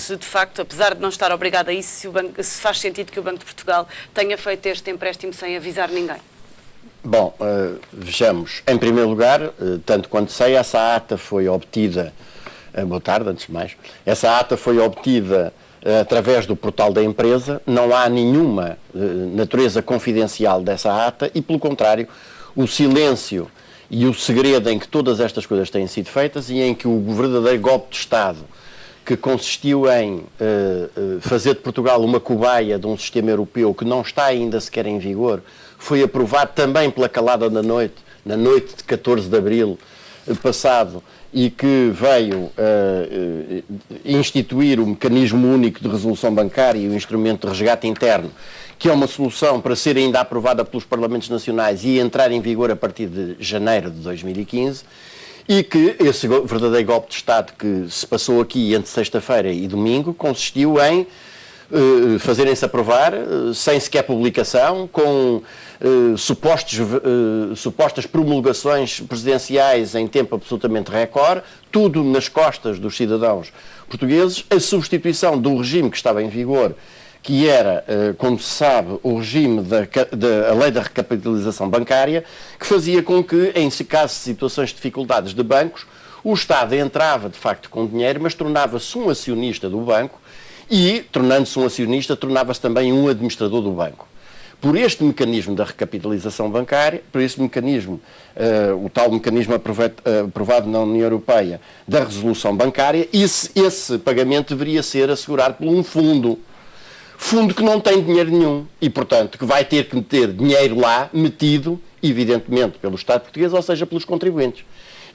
se de facto, apesar de não estar obrigado a isso, se faz sentido que o Banco de Portugal tenha feito este empréstimo sem avisar ninguém. Bom, vejamos. Em primeiro lugar, tanto quanto sei, essa ata foi obtida, boa tarde, antes de mais, essa ata foi obtida através do portal da empresa, não há nenhuma natureza confidencial dessa ata e, pelo contrário, o silêncio e o segredo em que todas estas coisas têm sido feitas e em que o verdadeiro golpe de Estado, que consistiu em fazer de Portugal uma cobaia de um sistema europeu que não está ainda sequer em vigor, foi aprovado também pela calada da noite, na noite de 14 de abril passado, e que veio instituir o mecanismo único de resolução bancária e o instrumento de resgate interno, que é uma solução para ser ainda aprovada pelos Parlamentos Nacionais e entrar em vigor a partir de janeiro de 2015, e que esse verdadeiro golpe de Estado que se passou aqui entre sexta-feira e domingo consistiu em fazerem-se aprovar, sem sequer publicação, com supostas promulgações presidenciais em tempo absolutamente recorde, tudo nas costas dos cidadãos portugueses, a substituição do regime que estava em vigor, que era, como se sabe, o regime da lei da recapitalização bancária, que fazia com que, em caso de situações de dificuldades de bancos, o Estado entrava, de facto, com dinheiro, mas tornava-se um acionista do banco e, tornando-se um acionista, tornava-se também um administrador do banco. Por este mecanismo da recapitalização bancária, por este mecanismo, o tal mecanismo aprovado na União Europeia da resolução bancária, esse pagamento deveria ser assegurado por um fundo que não tem dinheiro nenhum e, portanto, que vai ter que meter dinheiro lá, metido, evidentemente, pelo Estado português, ou seja, pelos contribuintes.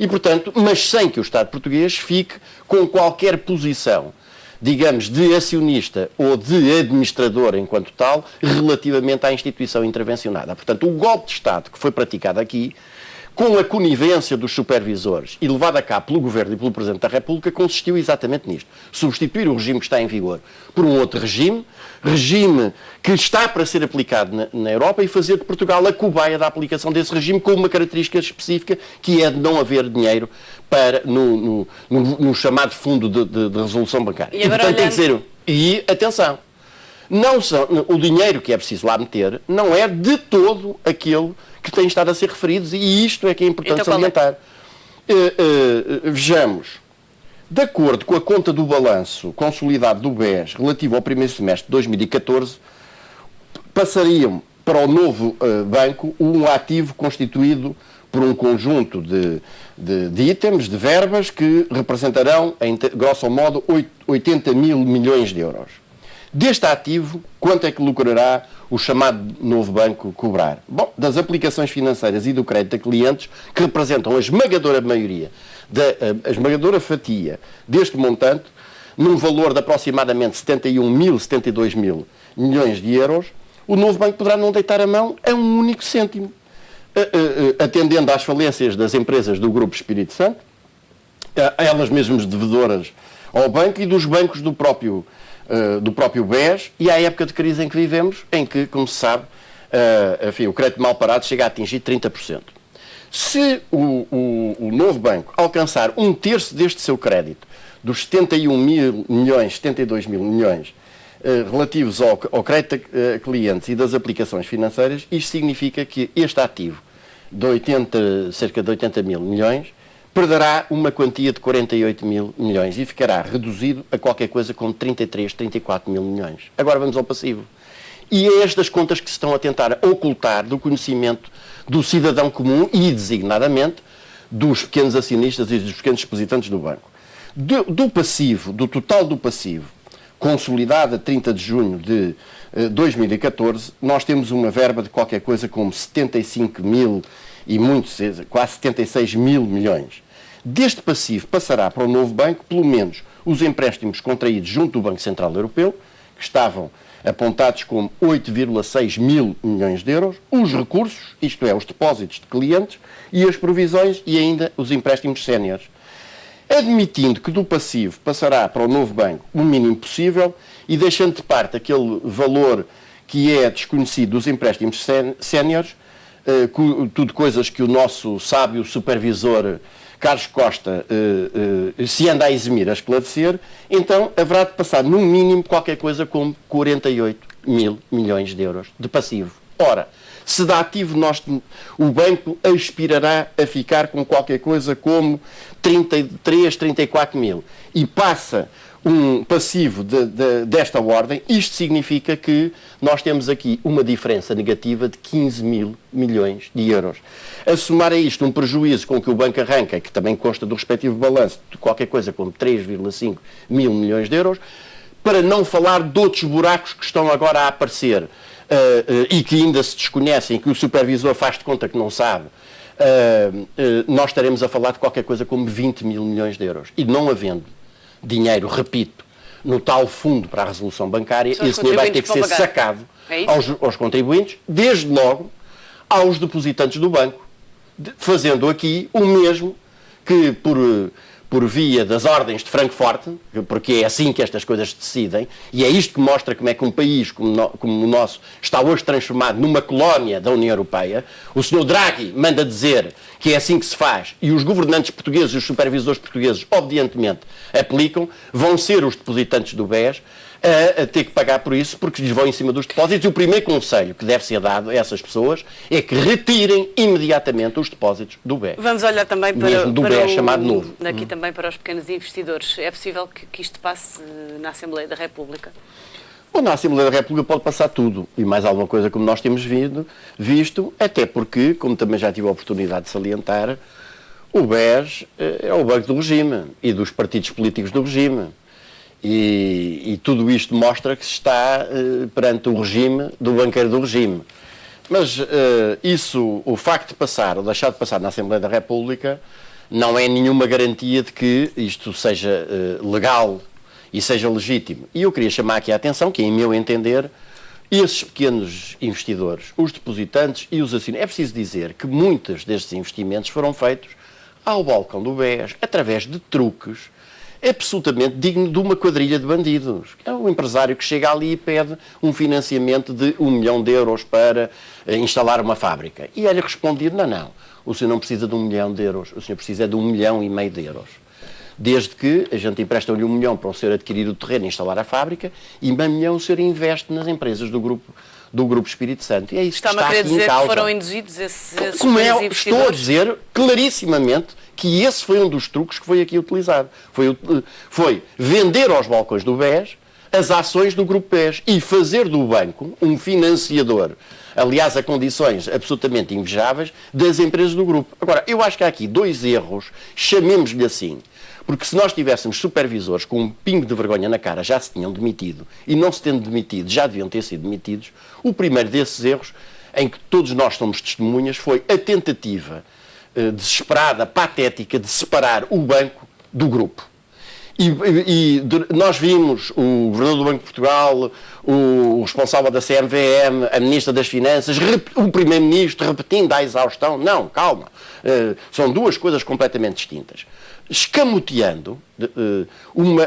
E, portanto, mas sem que o Estado português fique com qualquer posição, digamos, de acionista ou de administrador enquanto tal, relativamente à instituição intervencionada. Portanto, o golpe de Estado que foi praticado aqui, com a conivência dos supervisores e levado a cabo pelo Governo e pelo Presidente da República, consistiu exatamente nisto. Substituir o regime que está em vigor por um outro regime que está para ser aplicado na Europa e fazer de Portugal a cobaia da aplicação desse regime com uma característica específica, que é de não haver dinheiro no chamado fundo de resolução bancária. E portanto, tem que ser... E, atenção, o dinheiro que é preciso lá meter não é de todo aquele que tem estado a ser referido, e isto é que é importante salientar. Vejamos. De acordo com a conta do balanço consolidado do BES relativo ao primeiro semestre de 2014, passariam para o novo banco um ativo constituído por um conjunto de itens, de verbas, que representarão, grosso modo, 80 mil milhões de euros. Deste ativo, quanto é que lucrará o chamado novo banco cobrar? Bom, das aplicações financeiras e do crédito a clientes, que representam a esmagadora maioria, a esmagadora fatia deste montante, num valor de aproximadamente 72 mil milhões de euros, o novo banco poderá não deitar a mão a um único cêntimo, atendendo às falências das empresas do Grupo Espírito Santo, a elas mesmas devedoras ao banco e dos bancos do próprio BES, e à época de crise em que vivemos, em que, como se sabe, enfim, o crédito mal parado chega a atingir 30%. Se o novo banco alcançar um terço deste seu crédito, dos 72 mil milhões relativos ao crédito a clientes e das aplicações financeiras, isto significa que este ativo, cerca de 80 mil milhões, perderá uma quantia de 48 mil milhões e ficará reduzido a qualquer coisa como 33, 34 mil milhões. Agora vamos ao passivo. E é estas contas que se estão a tentar ocultar do conhecimento do cidadão comum e, designadamente, dos pequenos acionistas e dos pequenos depositantes do banco. Do passivo, do total do passivo, consolidado a 30 de junho de 2014, nós temos uma verba de qualquer coisa como 75 mil e quase 76 mil milhões. Deste passivo passará para o novo banco, pelo menos, os empréstimos contraídos junto do Banco Central Europeu, que estavam apontados como 8,6 mil milhões de euros, os recursos, isto é, os depósitos de clientes, e as provisões e ainda os empréstimos séniores. Admitindo que do passivo passará para o novo banco o mínimo possível e deixando de parte aquele valor que é desconhecido dos empréstimos séniores, tudo coisas que o nosso sábio supervisor Carlos Costa se anda a eximir, a esclarecer, então haverá de passar no mínimo qualquer coisa como 48 mil milhões de euros de passivo. Ora, se dá ativo, o banco aspirará a ficar com qualquer coisa como 33, 34 mil e passa um passivo desta ordem. Isto significa que nós temos aqui uma diferença negativa de 15 mil milhões de euros. A somar a isto um prejuízo com que o banco arranca, que também consta do respectivo balanço, de qualquer coisa como 3,5 mil milhões de euros, para não falar de outros buracos que estão agora a aparecer e que ainda se desconhecem, que o supervisor faz de conta que não sabe, nós estaremos a falar de qualquer coisa como 20 mil milhões de euros. E não havendo dinheiro, repito, no tal fundo para a resolução bancária, esse dinheiro vai ter que ser sacado aos contribuintes, desde logo aos depositantes do banco, fazendo aqui o mesmo que por via das ordens de Frankfurt, porque é assim que estas coisas se decidem, e é isto que mostra como é que um país como o nosso está hoje transformado numa colónia da União Europeia. O Sr. Draghi manda dizer que é assim que se faz, e os governantes portugueses e os supervisores portugueses, obedientemente, aplicam, vão ser os depositantes do BES a ter que pagar por isso, porque lhes vão em cima dos depósitos. E o primeiro conselho que deve ser dado a essas pessoas é que retirem imediatamente os depósitos do BES. Vamos olhar também mesmo do BES chamado novo. Aqui também para os pequenos investidores. É possível que isto passe na Assembleia da República? Bom, na Assembleia da República pode passar tudo e mais alguma coisa, como nós temos visto, até porque, como também já tive a oportunidade de salientar, o BES é o banco do regime e dos partidos políticos do regime. E tudo isto mostra que se está perante o regime do banqueiro do regime. Mas o facto de passar ou deixar de passar na Assembleia da República não é nenhuma garantia de que isto seja legal e seja legítimo. E eu queria chamar aqui a atenção que, em meu entender, esses pequenos investidores, os depositantes e os acionistas, é preciso dizer que muitos destes investimentos foram feitos ao balcão do BES, através de truques, absolutamente digno de uma quadrilha de bandidos. É um empresário que chega ali e pede um financiamento de 1 milhão de euros para instalar uma fábrica. E é-lhe respondido, não, o senhor não precisa de 1 milhão de euros, o senhor precisa de 1,5 milhão de euros. Desde que a gente empresta-lhe 1 milhão para o senhor adquirir o terreno e instalar a fábrica, e 1 milhão o senhor investe nas empresas do Grupo Espírito Santo. E é isso que está aqui em causa. Está-me a querer dizer que foram induzidos esses Como investidores? Estou a dizer clarissimamente que esse foi um dos truques que foi aqui utilizado. Foi vender aos balcões do BES as ações do Grupo BES e fazer do banco um financiador, aliás, a condições absolutamente invejáveis, das empresas do grupo. Agora, eu acho que há aqui 2 erros, chamemos-lhe assim, porque se nós tivéssemos supervisores com um pingo de vergonha na cara, já se tinham demitido, e não se tendo demitido, já deviam ter sido demitidos. O primeiro desses erros, em que todos nós somos testemunhas, foi a tentativa desesperada, patética, de separar o banco do grupo. E nós vimos o Governador do Banco de Portugal, o responsável da CMVM, a Ministra das Finanças, o Primeiro-Ministro repetindo à exaustão, não, calma, são 2 coisas completamente distintas. Escamoteando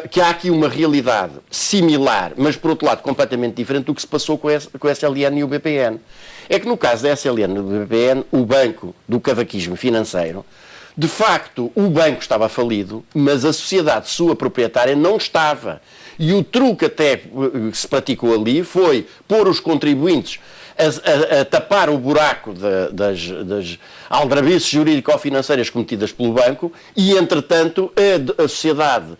que há aqui uma realidade similar, mas por outro lado completamente diferente do que se passou com a SLN e o BPN. É que no caso da SLN e do BPN, o banco do cavaquismo financeiro, de facto o banco estava falido, mas a sociedade sua proprietária não estava. E o truque até que se praticou ali foi pôr os contribuintes a tapar o buraco das aldrabices jurídico-financeiras cometidas pelo banco e, entretanto, a sociedade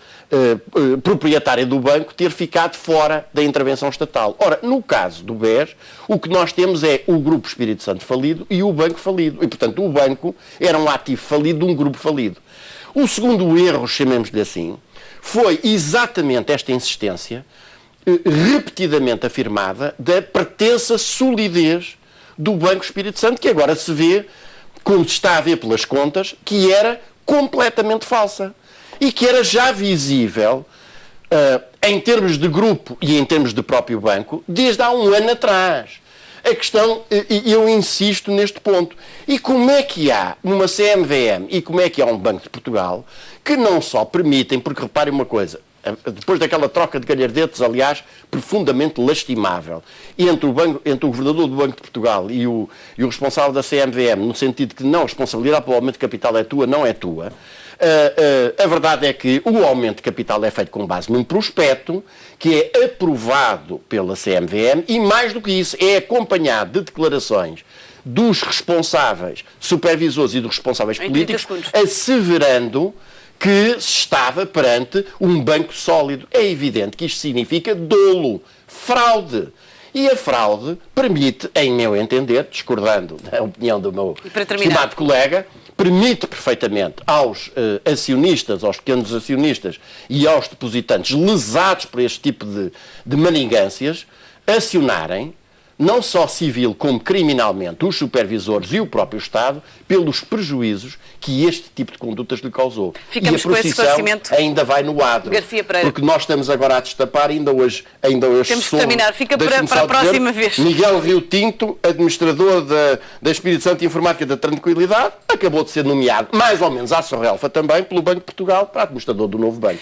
proprietária do banco ter ficado fora da intervenção estatal. Ora, no caso do BES, o que nós temos é o Grupo Espírito Santo falido e o banco falido. E, portanto, o banco era um ativo falido de um grupo falido. O segundo erro, chamemos-lhe assim, foi exatamente esta insistência repetidamente afirmada da pretensa solidez do Banco Espírito Santo, que agora se vê, como se está a ver pelas contas, que era completamente falsa. E que era já visível, em termos de grupo e em termos de próprio banco, desde há 1 ano atrás. A questão, eu insisto neste ponto, e como é que há uma CMVM e como é que há um Banco de Portugal que não só permitem, porque reparem uma coisa, depois daquela troca de galhardetes, aliás, profundamente lastimável, entre o governador do Banco de Portugal e o responsável da CMVM, no sentido que não, a responsabilidade pelo aumento de capital é tua, não é tua. A verdade é que o aumento de capital é feito com base num prospecto que é aprovado pela CMVM e, mais do que isso, é acompanhado de declarações dos responsáveis supervisores e dos responsáveis políticos asseverando que se estava perante um banco sólido. É evidente que isto significa dolo, fraude. E a fraude permite, em meu entender, discordando da opinião do meu estimado colega, permite perfeitamente aos acionistas, aos pequenos acionistas e aos depositantes lesados por este tipo de manigâncias, acionarem, não só civil como criminalmente, os supervisores e o próprio Estado, pelos prejuízos que este tipo de condutas lhe causou. Ficamos e a procissão ainda vai no adro. Garcia Pereira. Porque nós estamos agora a destapar, ainda hoje temos que terminar. Fica para a próxima vez. Miguel Rio Tinto, administrador da Espírito Santo Informática da Tranquilidade, acabou de ser nomeado, mais ou menos à sorrelfa também, pelo Banco de Portugal, para administrador do novo banco.